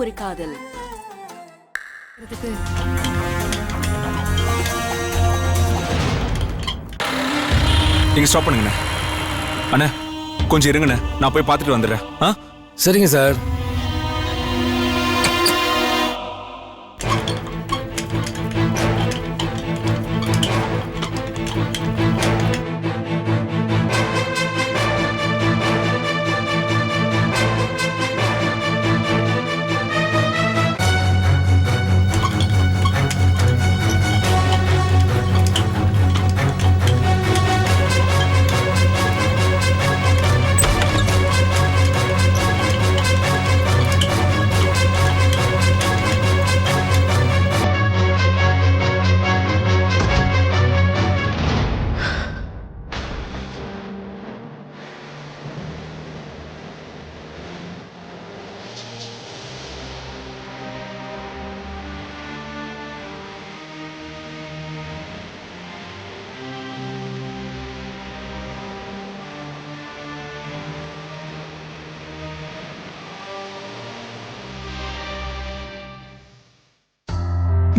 ஒரு காதல். நீங்க ஸ்டாப் பண்ணுங்கண்ணே. அண்ணா கொஞ்சம் இருங்கண்ணே, நான் போய் பார்த்துட்டு வந்துடுறேன். சரிங்க சார்.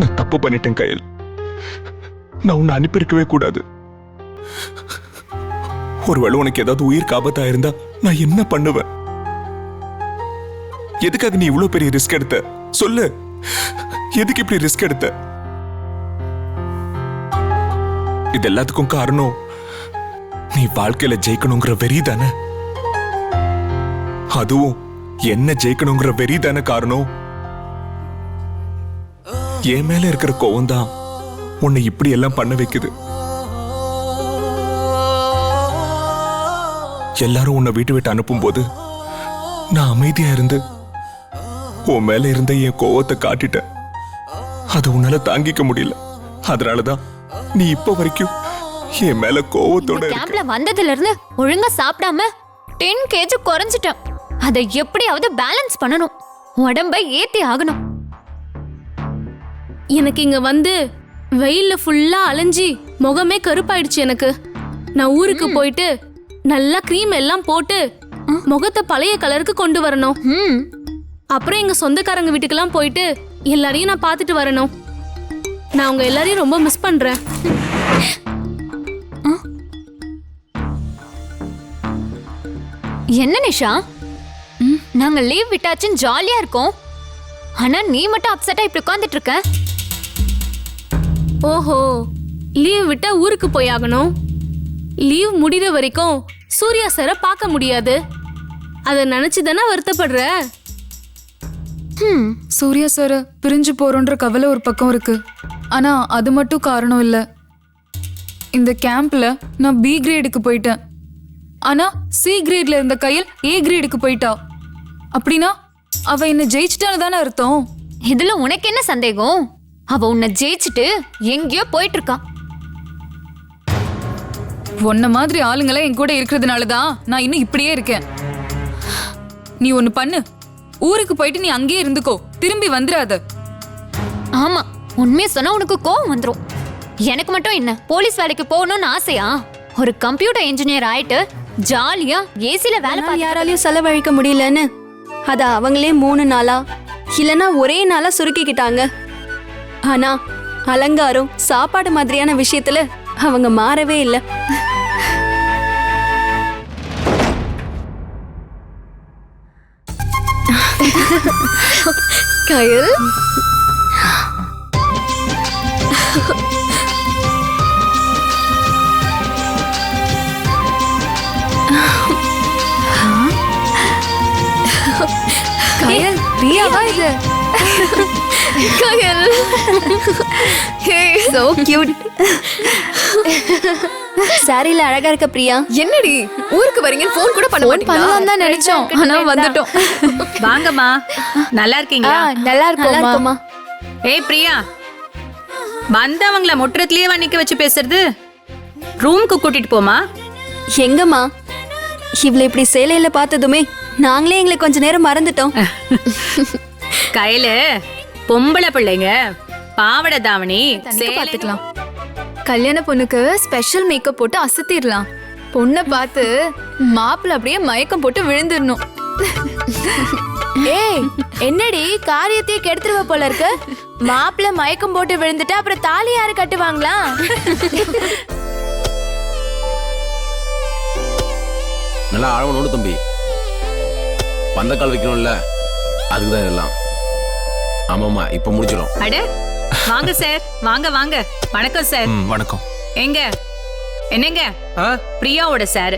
நான் தப்பு பண்ணிட்டேன் கயல். நான் உன்னை அனுப்பியிருக்கவே கூடாது. ஒருவேளை உனக்கு ஏதாவது உயிருக்கு ஆபத்தா இருந்தா நான் என்ன பண்ணுவேன்? எதுக்காக நீ இவ்வளவு பெரிய ரிஸ்க் எடுத்த சொல்லு? எதுக்கு இப்படி ரிஸ்க் எடுத்த? இது எல்லாத்துக்கும் காரணம் நீ வாழ்க்கையில ஜெயிக்கணுங்கிற வெறி தானே? அதுவும் என்ன ஜெயிக்கணுங்கிற வெறி தானே காரணம்? என் மேல இருக்கிற கோவம் தான் உன்னை இப்படி எல்லாம் பண்ண வைக்குது. எல்லாரும் உன்னை வீட்டு விட்டு அனுப்பும் போது நான் அமைதியா இருந்து உன் மேல இருந்த என் கோவத்தை காட்டிட்டேன். அது உன்னால தாங்கிக்க முடியல. அதனாலதான் நீ இப்ப வரைக்கும் என் மேல கோவத்தோட கேம்ப்ல வந்ததுல இருந்து ஒழுங்கா சாப்பிடாம 10 kg குறைஞ்சிட்டேன். அதை எப்படியாவது பேலன்ஸ் பண்ணணும். உடம்பை ஏத்தி ஆகணும். எனக்கு இங்க வந்து வெயில்ல ஃபுல்லா அலைஞ்சி முகமே கருப்பாயிடுச்சு எனக்கு. நான் ஊருக்கு போயிட்டு நல்லா கிரீம் எல்லாம் போட்டு முகத்தை பழைய கலருக்கு கொண்டு வரணும். அப்புறம் எங்க சொந்தக்காரங்க வீட்டுக்கெல்லாம் போயிட்டு எல்லாரையும் நான் பார்த்துட்டு வரணும். நான் உங்க எல்லாரையும் ரொம்ப மிஸ் பண்றேன். என்ன நிஷா, நாங்க லீவ் விட்டாச்சுன்னு ஜாலியா இருக்கோம். ஆனா நீ மட்டும் அப்செட்டா இப்படி உட்கார்ந்துட்டு இருக்க. ஓஹோ, லீவ் விட்டா ஊருக்கு போய் ஆகணும். லீவ் முடிகிற வரைக்கும் சூர்யா சாரை பார்க்க முடியாது. அதை நினைச்சு தானே வருத்தப்படுற? சூர்யா சார் பிரிஞ்சு போறோன்ற கவலை ஒரு பக்கம் இருக்கு. ஆனா அது மட்டும் காரணம் இல்ல. இந்த கேம்ப்ல நான் பி கிரேடுக்கு போயிட்டேன். ஆனா சி கிரேட்ல இருந்த கையில் ஏ கிரேடுக்கு போயிட்டா. அப்படின்னா அவ என்ன ஜெயிச்சிட்டான்னு தானே அர்த்தம். இதுல உனக்கு என்ன சந்தேகம்? அவ உன்னை ஜெயிச்சுட்டு எங்கேயோ போயிட்டு இருக்கா. உன்ன மாதிரி ஆளுங்கள என் கூட இருக்கிறதுனாலதான் நான் இன்னும் இப்படியே இருக்கேன். நீ ஒண்ணு பண்ணு, ஊருக்கு போயிட்டு நீ அங்கேயே இருந்துக்கோ, திரும்பி வந்துடாத. ஆமா, உண்மையை சொன்னா உனக்கு கோவம் வந்துரும். எனக்கு மட்டும் என்ன போலீஸ் வேலைக்கு போகணும்னு ஆசையா? ஒரு கம்ப்யூட்டர் இன்ஜினியர் ஆயிட்டு ஜாலியா ஏசில வேலை பார்த்து யாராலையும் செலவழிக்க முடியலன்னு அத அவங்களே 3 நாளா இல்லனா ஒரே நாளா சுருக்கிக்கிட்டாங்க. ஆனா அலங்காரம் சாப்பாடு மாதிரியான விஷயத்துல அவங்க மாறவே இல்லை. கயல், கயல் பிரியாவா இது? கயல், so cute. சாரில அழகா இருக்க பிரியா. என்னடி ஊருக்கு வரீங்க? ஃபோன் கூட பண்ண மாட்டீங்களா? பண்ணலாம் தான் நினைச்சோம், ஆனா வந்துட்டோம். வாங்கம்மா, நல்லா இருக்கீங்களா? நல்லா இருக்கோமா. ஏய் பிரியா, வந்தவங்கள முற்றத்திலேயே வண்ணிக்க வச்சு பேசுறது. ரூமுக்கு கூட்டிட்டு போமா. எங்கம்மா, இவ்வளவு இப்படி சேலையில பார்த்ததுமே நாங்களே எங்களை கொஞ்ச நேரம் மறந்துட்டோம். கையில பொம்பளை பிள்ளைங்க பாவடை தாவணி பாத்துக்கலாம். கல்யாண பொண்ணுக்கு ஸ்பெஷல் மேக்கப் போட்டு அசத்திடலாம். பொண்ணை பார்த்து மாப்பிள்ள அப்படியே மயக்கம் போட்டு விழுந்துடணும். ஏய் என்னடி காரியத்தையே கெடுத்துருவ போல இருக்கு. மாப்பிள்ள மயக்கம் போட்டு விழுந்துட்டு அப்புறம் தாலி யாரு கட்டுவாங்களா? நல்லா ஆழமா நோடு தம்பி. பந்தக்கால் வைக்கணும்ல, அதுக்குதான் எல்லாம். ஆமாமா, இப்ப முடிச்சிடும். அட வாங்க சார், வாங்க வாங்க. வணக்கம் சார். வணக்கம். எங்க என்னங்க பிரியாவோட சார்.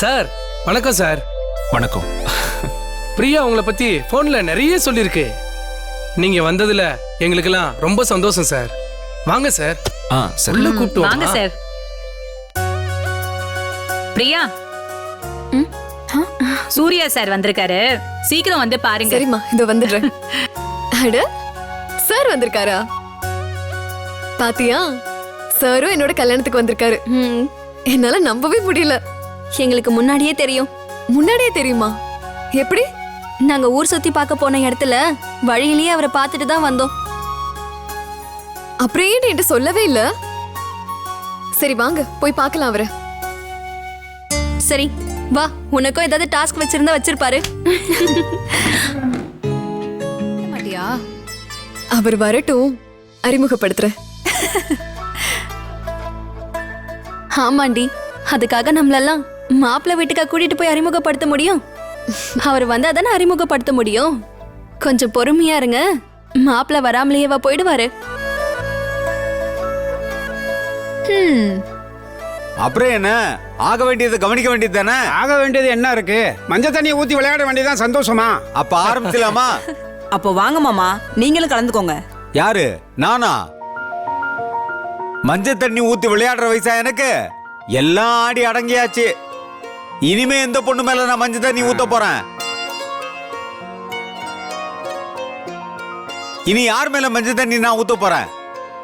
சார் வணக்கம் சார். வணக்கம். பிரியா உங்களை பத்தி போன்ல நிறைய சொல்லிருக்கு. நீங்க வந்ததுல எங்களுக்கெல்லாம் ரொம்ப சந்தோஷம் சார். வாங்க சார். சரி. உள்ள கூப்பிட்டு வாங்க சார். பிரியா, சூர்யா சார் வந்திருக்காரு, சீக்கிரம் வந்து பாருங்க. சரிம்மா, இதோ வந்துடுறேன். அட சார் வந்திருக்காரா? பாத்தியா, சாரும் என்னோட கல்யாணத்துக்கு வந்திருக்காரு. என்னால நம்பவே முடியல. எங்களுக்கு முன்னாடியே தெரியும். முன்னாடியே தெரியுமா? எப்படி? நாங்க ஊர் சுத்தி பார்க்க போன இடத்துல வழியிலேயே அவரை பார்த்துட்டு தான் வந்தோம். அப்புறம் ஏன் என்கிட்ட சொல்லவே இல்ல? சரி வாங்க போய் பார்க்கலாம் அவரை. சரி வா, உனக்கும் ஏதாவது டாஸ்க் வச்சிருந்தா வச்சிருப்பாரு. மாட்டியா? அவர் வரட்டும், அறிமுகப்படுத்துறேன். ஆமாண்டி, அதுக்காக நம்மளெல்லாம் மாப்பிள்ளை வீட்டுக்கா கூட்டிட்டு போய் அறிமுகப்படுத்த முடியும்? அவர் வந்தா தானே அறிமுகப்படுத்த முடியும். கொஞ்சம் பொறுமையா இருங்க, மாப்பிள்ளை வராமலேயேவா போயிடுவாரு. அப்புறம் என்ன, ஆக வேண்டியது கவனிக்க வேண்டியது தானே. ஆக வேண்டியது என்ன இருக்கு? மஞ்சள் தண்ணியை ஊத்தி விளையாட வேண்டியதான் சந்தோஷமா. அப்ப ஆரம்பிக்கலாமா? அப்போ வாங்க மாமா, நீங்களும் கலந்துக்கோங்க. யாரு? நானா? மஞ்சள் தண்ணி ஊத்தி விளையாடுற வயசா எனக்கு? எல்லாம் ஆடி அடங்கியாச்சு. இனிமே எந்த பொண்ணு மேல நான் மஞ்சள் தண்ணி ஊத்த போறேன்? இனி யார் மேல மஞ்சள் தண்ணி நான் ஊத்த போறேன்?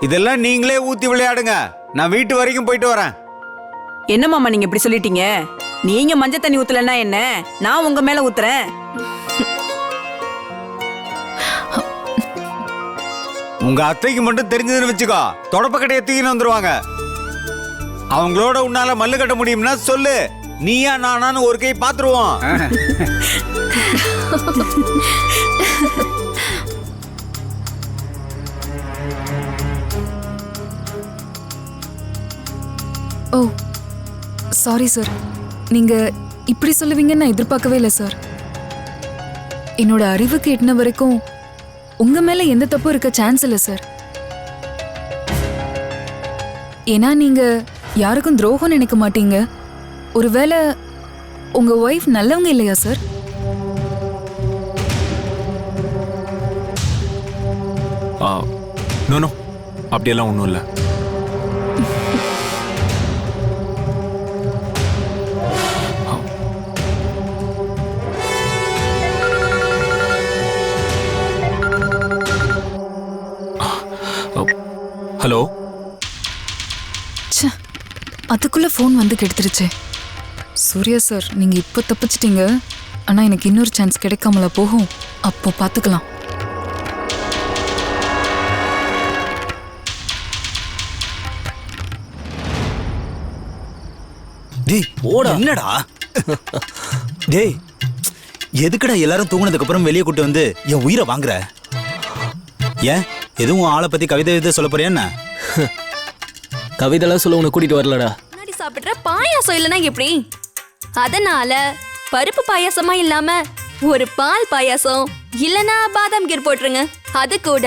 இதெல்லாம் நீங்களே ஊத்தி விளையாடுங்க. நான் வீட்டு வரைக்கும் போயிட்டு வரேன். என்ன மாமா நீங்க இப்படி சொல்லிட்டீங்க? நீங்க மஞ்சள் தண்ணி ஊத்தலன்னா என்ன, நான் உங்க மேல ஊத்துறேன். உங்க அத்தைக்கு மட்டும் தெரிஞ்சதுன்னு வச்சுக்கோ, தொடப்பக்கட்டையை தூக்கின்னு வந்துருவாங்க. அவங்களோட உன்னால மல்லு கட்ட முடியும்னா சொல்லு, நீயா நானான்னு ஒரு கை பாத்துருவோம். ஓ சாரி சார், நீங்க இப்படி சொல்லுவீங்கன்னு நான் எதிர்பார்க்கவே இல்லை சார். என்னோட அறிவுக்கு எட்டின வரைக்கும் உங்க மேல எந்த தப்பும் இருக்க சான்ஸ் இல்லை சார். ஏன்னா நீங்க யாருக்கும் துரோகம் நினைக்க மாட்டீங்க. ஒருவேளை உங்க ஒய்ஃப் நல்லவங்க இல்லையா சார்? நோ அப்படியெல்லாம் ஒன்றும் இல்லை. ஹலோ. அதுக்குள்ள ஃபோன் வந்து கெடுத்துருச்சு. சூர்யா சார், நீங்க இப்ப தப்பிச்சிட்டீங்க. ஆனா எனக்கு இன்னொரு சான்ஸ் கிடைக்காமல போகும். அப்போ பாத்துக்கலாம். டேய் ஓடா. என்னடா டேய், எதுக்குடா எல்லாரும் தூங்குனதுக்கு அப்புறம் வெளியே கூட்டு வந்து என் உயிரை வாங்குற? ஏன் எதுவும் ஆளை பத்தி கவிதை எது சொல்ல போறியா என்ன? கவிதைலாம் சொல்ல உன்னை கூட்டிட்டு வரலடா. முன்னாடி சாப்பிடுற பாயாசம் இல்லைன்னா எப்படி? அதனால பருப்பு பாயாசமா இல்லாம ஒரு பால் பாயாசம் இல்லனா பாதாம் கீர் போட்டுருங்க. அது கூட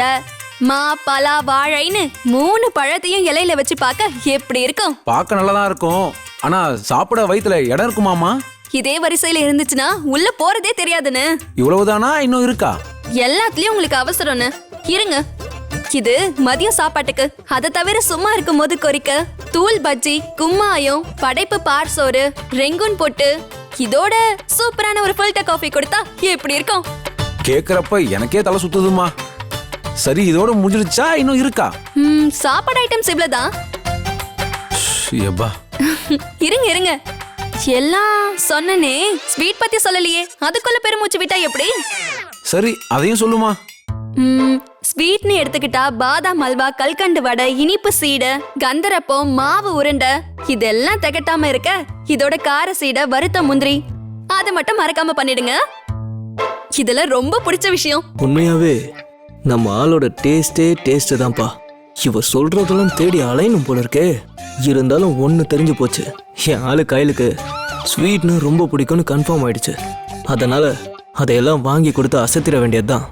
மா பலா வாழைன்னு 3 பழத்தையும் இலையில வச்சு பார்க்க எப்படி இருக்கும்? பார்க்க நல்லதா இருக்கும், ஆனா சாப்பிட வயித்துல இடம் இருக்குமாமா? இதே வரிசையில இருந்துச்சுன்னா உள்ள போறதே தெரியாதுன்னு. இவ்வளவுதானா, இன்னும் இருக்கா? எல்லாத்துலயும் உங்களுக்கு அவசரம்னு இருங்க. இது மதியம் சாப்பாட்டுக்கு. அதை தவிர சும்மா இருக்கும் போது கொறிக்க தூள் பஜ்ஜி, கும்மாயம், படைப்பு பார்சோறு, ரெங்குன் போட்டு இதோட சூப்பரான ஒரு ஃபில்டர் காஃபி கொடுத்தா எப்படி இருக்கும்? கேக்குறப்ப எனக்கே தலை சுத்துதுமா. சரி, இதோட முடிஞ்சிருச்சா இன்னும் இருக்கா? சாப்பாடு ஐட்டம்ஸ் இவ்வளவுதான். இருங்க இருங்க, எல்லாம் சொன்னனே, ஸ்வீட் பத்தி சொல்லலையே. அதுக்குள்ள பெருமூச்சு விட்டா எப்படி? சரி, அதையும் சொல்லுமா. ஸ்வீட்னு எடுத்துக்கிட்டா பாதாம் அல்வா, கல்கண்டு வடை, இனிப்பு சீடை, கந்தரப்பம், மாவு உருண்டை, இதெல்லாம் திகட்டாம இருக்க இதோட கார சீடை, வறுத்த முந்திரி, அதை மட்டும் மறக்காம பண்ணிடுங்க. இதெல்லாம் ரொம்ப பிடிச்ச விஷயம். உண்மையாவே நம்ம ஆளோட டேஸ்ட் தான்ப்பா. இவ சொல்றதெல்லாம் தேடி அலையணும் போல இருக்கே. இருந்தாலும் ஒன்று தெரிஞ்சு போச்சு, என் ஆளு கையிலுக்கு ஸ்வீட்னா ரொம்ப பிடிக்கும்னு கன்ஃபார்ம் ஆயிடுச்சு. அதனால அதையெல்லாம் வாங்கி கொடுத்து அசத்திர வேண்டியதுதான்.